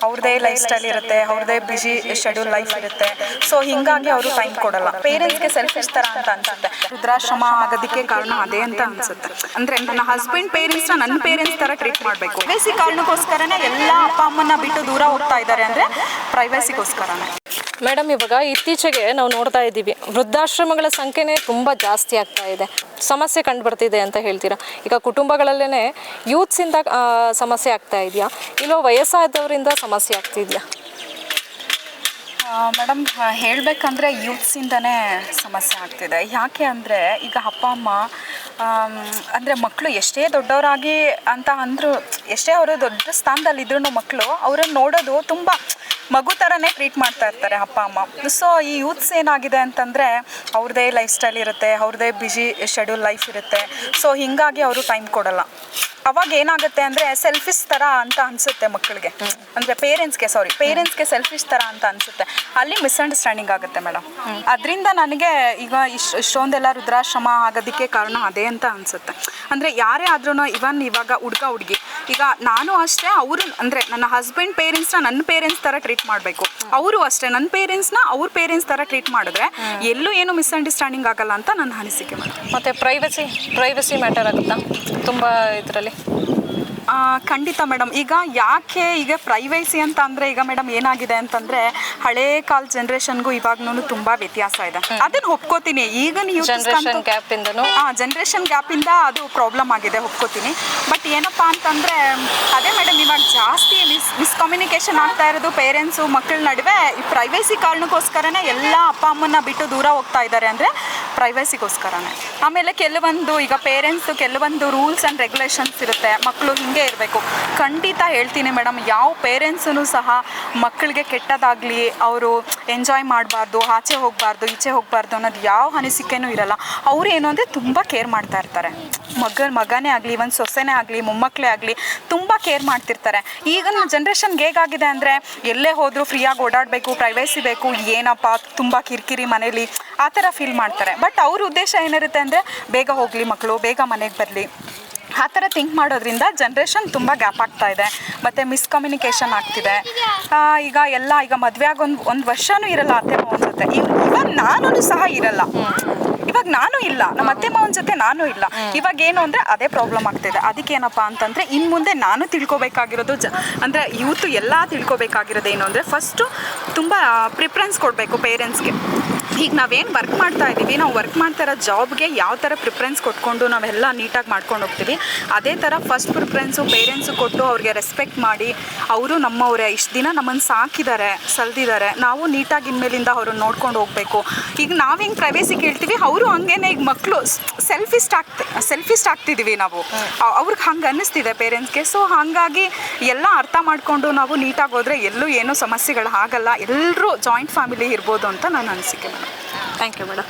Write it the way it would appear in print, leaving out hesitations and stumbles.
ಅವ್ರದೇ life style ಇರುತ್ತೆ, ಅವ್ರದೇ ಬಿಜಿ ಶೆಡ್ಯೂಲ್ ಲೈಫ್ ಇರುತ್ತೆ. ಸೊ ಹಿಂಗಾಗಿ ಅವರು ಟೈಮ್ ಕೊಡಲ್ಲ. ಪೇರೆಂಟ್ಸ್ಗೆ ಸೆಲ್ಫಿಶ್ ತರ ಅಂತ ಅನ್ಸುತ್ತೆ. ವೃದ್ಧಾಶ್ರಮ ಆಗೋದಕ್ಕೆ ಕಾರಣ ಅದೇ ಅಂತ ಅನ್ಸುತ್ತೆ. ಅಂದ್ರೆ ನನ್ನ ಹಸ್ಬೆಂಡ್ ಪೇರೆಂಟ್ಸ್ನ ನನ್ನ ಪೇರೆಂಟ್ಸ್ ತರ ಟ್ರೀಟ್ ಮಾಡಬೇಕು. ಪ್ರೈವೇಸಿ ಕಾರಣಕ್ಕೋಸ್ಕರನೇ ಎಲ್ಲ ಅಪ್ಪ ಅಮ್ಮನ ಬಿಟ್ಟು ದೂರ ಹೋಗ್ತಾ ಇದ್ದಾರೆ ಅಂದ್ರೆ ಪ್ರೈವೇಸಿಗೋಸ್ಕರನೇ. ಮೇಡಮ್, ಇವಾಗ ಇತ್ತೀಚೆಗೆ ನಾವು ನೋಡ್ತಾ ಇದ್ದೀವಿ, ವೃದ್ಧಾಶ್ರಮಗಳ ಸಂಖ್ಯೆನೇ ತುಂಬ ಜಾಸ್ತಿ ಆಗ್ತಾ ಇದೆ. ಸಮಸ್ಯೆ ಕಂಡು ಬರ್ತಿದೆ ಅಂತ ಹೇಳ್ತೀರಾ? ಈಗ ಕುಟುಂಬಗಳಲ್ಲೇ ಯೂತ್ಸಿಂದ ಸಮಸ್ಯೆ ಆಗ್ತಾ ಇದೆಯಾ, ಇಲ್ಲೋ ವಯಸ್ಸಾದವರಿಂದ ಸಮಸ್ಯೆ ಆಗ್ತಿದೆಯಾ? ಮೇಡಮ್, ಹೇಳಬೇಕಂದ್ರೆ ಯೂತ್ಸಿಂದನೇ ಸಮಸ್ಯೆ ಆಗ್ತಿದೆ. ಯಾಕೆ ಅಂದರೆ ಈಗ ಅಪ್ಪ ಅಮ್ಮ ಅಂದರೆ ಮಕ್ಕಳು ಎಷ್ಟೇ ದೊಡ್ಡವರಾಗಿ ಅಂತ ಅಂದರೂ, ಎಷ್ಟೇ ಅವರು ದೊಡ್ಡ ಸ್ಥಾನದಲ್ಲಿದ್ರೂ ಮಕ್ಕಳು ಅವ್ರನ್ನ ನೋಡೋದು ತುಂಬ ಮಗು ಥರನೇ ಟ್ರೀಟ್ ಮಾಡ್ತಾ ಇರ್ತಾರೆ ಅಪ್ಪ ಅಮ್ಮ. ಸೊ ಈ ಯೂತ್ಸ್ ಏನಾಗಿದೆ ಅಂತಂದರೆ ಅವ್ರದ್ದೇ ಲೈಫ್ ಸ್ಟೈಲ್ ಇರುತ್ತೆ, ಅವ್ರದ್ದೇ ಬಿಜಿ ಶೆಡ್ಯೂಲ್ ಲೈಫ್ ಇರುತ್ತೆ. ಸೊ ಹಿಂಗಾಗಿ ಅವರು ಟೈಮ್ ಕೊಡಲ್ಲ. ಅವಾಗ ಏನಾಗುತ್ತೆ ಅಂದರೆ ಸೆಲ್ಫಿಶ್ ಥರ ಅಂತ ಅನಿಸುತ್ತೆ ಮಕ್ಕಳಿಗೆ, ಅಂದರೆ ಪೇರೆಂಟ್ಸ್ಗೆ ಸೆಲ್ಫಿಶ್ ಥರ ಅಂತ ಅನಿಸುತ್ತೆ. ಅಲ್ಲಿ ಮಿಸ್ಅಂಡರ್ಸ್ಟ್ಯಾಂಡಿಂಗ್ ಆಗುತ್ತೆ ಮೇಡಮ್. ಅದರಿಂದ ನನಗೆ ಈಗ ಇಷ್ಟೊಂದೆಲ್ಲ ವೃದ್ಧಾಶ್ರಮ ಆಗೋದಕ್ಕೆ ಕಾರಣ ಅದೇ ಅಂತ ಅನಿಸುತ್ತೆ. ಅಂದರೆ ಯಾರೇ ಆದ್ರೂ ಇವಾಗ ಹುಡುಗ ಹುಡುಗಿ, ಈಗ ನಾನು ಅಷ್ಟೇ ಅವರು ಅಂದರೆ ನನ್ನ ಹಸ್ಬೆಂಡ್ ಪೇರೆಂಟ್ಸ್ನ ನನ್ನ ಪೇರೆಂಟ್ಸ್ ಥರ ಟ್ರೀಟ್ ಮಾಡಬೇಕು, ಅವರು ಅಷ್ಟೇ ನನ್ನ ಪೇರೆಂಟ್ಸ್ನ ಅವ್ರ ಪೇರೆಂಟ್ಸ್ ಥರ ಟ್ರೀಟ್ ಮಾಡಿದ್ರೆ ಎಲ್ಲೂ ಏನು ಮಿಸ್ಅಂಡರ್ಸ್ಟ್ಯಾಂಡಿಂಗ್ ಆಗಲ್ಲ ಅಂತ ನನ್ನ ಅನಿಸಿಕೆ ಮೇಡಮ್. ಮತ್ತು ಪ್ರೈವಸಿ ಮ್ಯಾಟರ್ ಆಗುತ್ತಾ ತುಂಬ ಇದರಲ್ಲಿ? ಖಂಡಿತ ಮೇಡಮ್. ಈಗ ಪ್ರೈವೇಸಿ ಅಂತ ಅಂದರೆ ಈಗ ಮೇಡಮ್ ಏನಾಗಿದೆ ಅಂತಂದರೆ ಹಳೇ ಕಾಲ ಜನ್ರೇಷನ್ಗೂ ಇವಾಗ್ನೂ ತುಂಬ ವ್ಯತ್ಯಾಸ ಇದೆ. ಅದನ್ನು ಒಪ್ಕೋತೀನಿ. ಈಗ ನೀವು ಜನ್ರೇಷನ್ ಗ್ಯಾಪಿಂದ ಅದು ಪ್ರಾಬ್ಲಮ್ ಆಗಿದೆ, ಒಪ್ಕೋತೀನಿ. ಬಟ್ ಏನಪ್ಪ ಅಂತಂದರೆ ಅದೇ ಮೇಡಮ್, ಇವಾಗ ಜಾಸ್ತಿ ಮಿಸ್ಕಮ್ಯುನಿಕೇಷನ್ ಆಗ್ತಾ ಇರೋದು ಪೇರೆಂಟ್ಸು ಮಕ್ಕಳ ನಡುವೆ. ಈ ಪ್ರೈವೇಸಿ ಕಾರಣಕ್ಕೋಸ್ಕರನೇ ಎಲ್ಲ ಅಪ್ಪ ಅಮ್ಮನ ಬಿಟ್ಟು ದೂರ ಹೋಗ್ತಾ ಇದ್ದಾರೆ ಅಂದರೆ ಪ್ರೈವೇಸಿಗೋಸ್ಕರನೇ. ಆಮೇಲೆ ಈಗ ಪೇರೆಂಟ್ಸು ಕೆಲವೊಂದು ರೂಲ್ಸ್ ಆ್ಯಂಡ್ ರೆಗ್ಯುಲೇಷನ್ಸ್ ಇರುತ್ತೆ, ಮಕ್ಕಳು ಹಿಂಗೆ ಇರಬೇಕು. ಖಂಡಿತ ಹೇಳ್ತೀನಿ ಮೇಡಮ್, ಯಾವ ಪೇರೆಂಟ್ಸೂ ಸಹ ಮಕ್ಕಳಿಗೆ ಕೆಟ್ಟದಾಗಲಿ, ಅವರು ಎಂಜಾಯ್ ಮಾಡಬಾರ್ದು, ಆಚೆ ಹೋಗಬಾರ್ದು, ಈಚೆ ಹೋಗಬಾರ್ದು ಅನ್ನೋದು ಯಾವ ಅನಿಸಿಕೆನೂ ಇರಲ್ಲ. ಅವರು ಏನು ಅಂದರೆ ತುಂಬ ಕೇರ್ ಮಾಡ್ತಾ ಇರ್ತಾರೆ. ಮಗನೇ ಆಗಲಿ, ಒಂದು ಸೊಸೆನೇ ಆಗಲಿ, ಮೊಮ್ಮಕ್ಕಳೇ ಆಗಲಿ ತುಂಬ ಕೇರ್ ಮಾಡ್ತಿರ್ತಾರೆ. ಈಗಿನ ಜನ್ರೇಷನ್ಗೆ ಹೇಗಾಗಿದೆ ಅಂದರೆ ಎಲ್ಲೇ ಹೋದರೂ ಫ್ರೀಯಾಗಿ ಓಡಾಡಬೇಕು, ಪ್ರೈವೇಸಿ ಬೇಕು, ಏನಪ್ಪ ತುಂಬ ಕಿರಿಕಿರಿ ಮನೇಲಿ ಆ ಥರ ಫೀಲ್ ಮಾಡ್ತಾರೆ. ಬಟ್ ಅವ್ರ ಉದ್ದೇಶ ಏನಿರುತ್ತೆ ಅಂದರೆ ಬೇಗ ಹೋಗಲಿ ಮಕ್ಕಳು, ಬೇಗ ಮನೆಗೆ ಬರಲಿ, ಆ ಥರ ಥಿಂಕ್ ಮಾಡೋದ್ರಿಂದ ಜನ್ರೇಷನ್ ತುಂಬ ಗ್ಯಾಪ್ ಆಗ್ತಾ ಇದೆ. ಮತ್ತು ಮಿಸ್ಕಮ್ಯುನಿಕೇಷನ್ ಆಗ್ತಿದೆ. ಈಗ ಮದುವೆ ಆಗಿ ಒಂದು ವರ್ಷವೂ ಇರಲ್ಲ ಅತ್ತೆ ಮಾವನ ಜೊತೆ. ಇವಾಗ ನಾನು ಸಹ ಇರಲ್ಲ, ಇವಾಗ ನಾನು ಇಲ್ಲ, ನಮ್ಮ ಅತ್ತೆ ಮಾವನ ಜೊತೆ ನಾನು ಇಲ್ಲ. ಇವಾಗ ಏನು ಅಂದರೆ ಅದೇ ಪ್ರಾಬ್ಲಮ್ ಆಗ್ತಿದೆ. ಅದಕ್ಕೇನಪ್ಪ ಅಂತಂದರೆ ಇನ್ನು ಮುಂದೆ ನಾನು ತಿಳ್ಕೊಬೇಕಾಗಿರೋದು ಅಂದರೆ ಯೂತು ಎಲ್ಲ ತಿಳ್ಕೊಬೇಕಾಗಿರೋದು ಏನು ಅಂದರೆ ಫಸ್ಟು ತುಂಬ ಪ್ರಿಫರೆನ್ಸ್ ಕೊಡಬೇಕು ಪೇರೆಂಟ್ಸ್ಗೆ. ಈಗ ನಾವೇನು ವರ್ಕ್ ಮಾಡ್ತಾ ಇದ್ದೀವಿ, ನಾವು ವರ್ಕ್ ಮಾಡ್ತಾ ಇರೋ ಜಾಬ್ಗೆ ಯಾವ ಥರ ಪ್ರಿಫರೆನ್ಸ್ ಕೊಟ್ಕೊಂಡು ನಾವೆಲ್ಲ ನೀಟಾಗಿ ಮಾಡ್ಕೊಂಡು ಹೋಗ್ತೀವಿ, ಅದೇ ಥರ ಫಸ್ಟ್ ಪ್ರಿಫರೆನ್ಸು ಪೇರೆಂಟ್ಸು ಕೊಟ್ಟು ಅವ್ರಿಗೆ ರೆಸ್ಪೆಕ್ಟ್ ಮಾಡಿ, ಅವರು ನಮ್ಮವರೇ, ಇಷ್ಟು ದಿನ ನಮ್ಮನ್ನು ಸಾಕಿದ್ದಾರೆ, ಸಲ್ದಿದ್ದಾರೆ, ನಾವು ನೀಟಾಗಿ ಇನ್ಮೇಲಿಂದ ಅವ್ರನ್ನ ನೋಡ್ಕೊಂಡು ಹೋಗಬೇಕು. ಈಗ ನಾವು ಹಿಂಗೆ ಪ್ರೈವೇಸಿ ಕೇಳ್ತೀವಿ, ಅವರು ಹಂಗೇನೆ. ಈಗ ಮಕ್ಕಳು ಸೆಲ್ಫಿಸ್ಟ್ ಆಗ್ತಿದ್ದೀವಿ ನಾವು, ಅವ್ರಿಗೆ ಹಂಗೆ ಅನ್ನಿಸ್ತಿದೆ ಪೇರೆಂಟ್ಸ್ಗೆ. ಸೊ ಹಾಗಾಗಿ ಎಲ್ಲ ಅರ್ಥ ಮಾಡಿಕೊಂಡು ನಾವು ನೀಟಾಗಿ ಹೋದರೆ ಎಲ್ಲೂ ಏನೂ ಸಮಸ್ಯೆಗಳು ಆಗಲ್ಲ. ಎಲ್ಲರೂ ಜಾಯಿಂಟ್ ಫ್ಯಾಮಿಲಿ ಇರ್ಬೋದು ಅಂತ ನನ್ನ ಅನಿಸಿಕೆ ಮೇಡಮ್. Thank you madam.